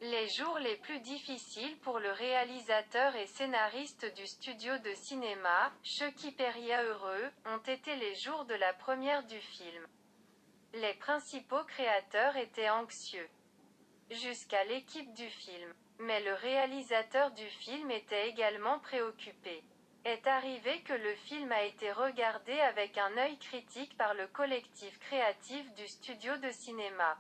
Les jours les plus difficiles pour le réalisateur et scénariste du studio de cinéma, Chucky Heureux, ont été les jours de la première du film. Les principaux créateurs étaient anxieux. Jusqu'à l'équipe du film. Mais le réalisateur du film était également préoccupé. Est arrivé que le film a été regardé avec un œil critique par le collectif créatif du studio de cinéma.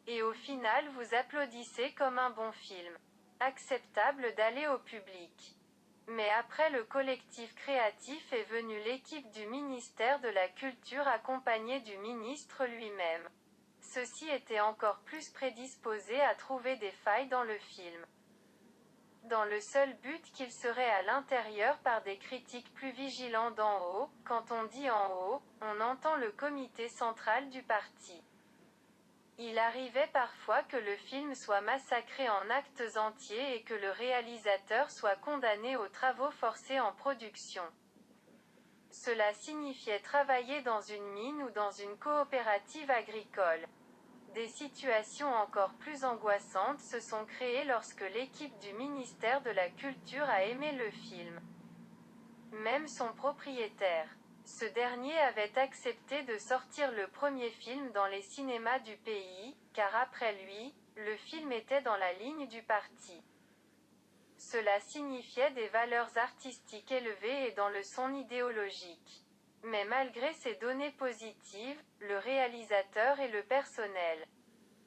Et au final vous applaudissez comme un bon film. Acceptable d'aller au public. Mais après le collectif créatif est venue l'équipe du ministère de la Culture accompagnée du ministre lui-même. Ceux-ci étaient encore plus prédisposés à trouver des failles dans le film. Dans le seul but qu'il serait à l'intérieur par des critiques plus vigilants d'en haut. Quand on dit en haut, on entend le comité central du parti. Il arrivait parfois que le film soit massacré en actes entiers et que le réalisateur soit condamné aux travaux forcés en production. Cela signifiait travailler dans une mine ou dans une coopérative agricole. Des situations encore plus angoissantes se sont créées lorsque l'équipe du ministère de la Culture a aimé le film. Même son propriétaire. Ce dernier avait accepté de sortir le premier film dans les cinémas du pays, car après lui, le film était dans la ligne du parti. Cela signifiait des valeurs artistiques élevées et dans le son idéologique. Mais malgré ces données positives, le réalisateur et le personnel.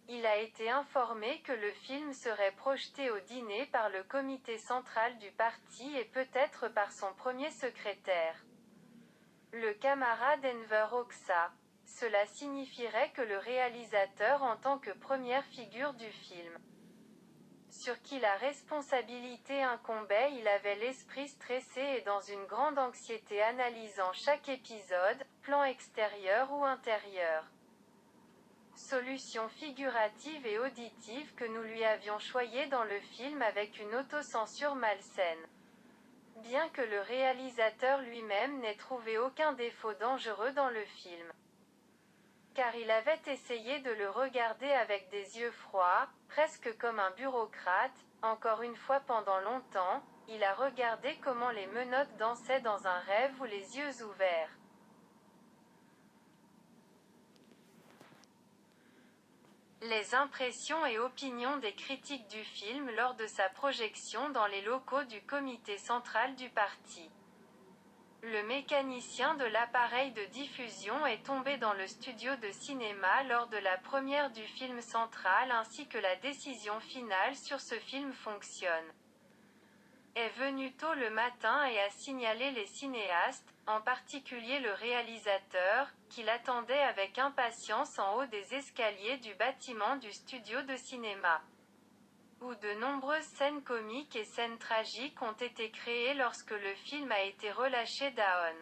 Il a été informé que le film serait projeté au dîner par le comité central du parti et peut-être par son premier secrétaire. Le camarade Enver Hoxha. Cela signifierait que le réalisateur en tant que première figure du film, sur qui la responsabilité incombait, il avait l'esprit stressé et dans une grande anxiété analysant chaque épisode, plan extérieur ou intérieur. Solution figurative et auditive que nous lui avions choyée dans le film avec une autocensure malsaine. Bien que le réalisateur lui-même n'ait trouvé aucun défaut dangereux dans le film. Car il avait essayé de le regarder avec des yeux froids, presque comme un bureaucrate. Encore une fois pendant longtemps, il a regardé comment les menottes dansaient dans un rêve ou les yeux ouverts. Les impressions et opinions des critiques du film lors de sa projection dans les locaux du comité central du parti. Le mécanicien de l'appareil de diffusion est tombé dans le studio de cinéma lors de la première du film central ainsi que la décision finale sur ce film fonctionne. Est venu tôt le matin et a signalé les cinéastes, en particulier le réalisateur, qu'il attendait avec impatience en haut des escaliers du bâtiment du studio de cinéma. Où de nombreuses scènes comiques et scènes tragiques ont été créées lorsque le film a été relâché d'Aon.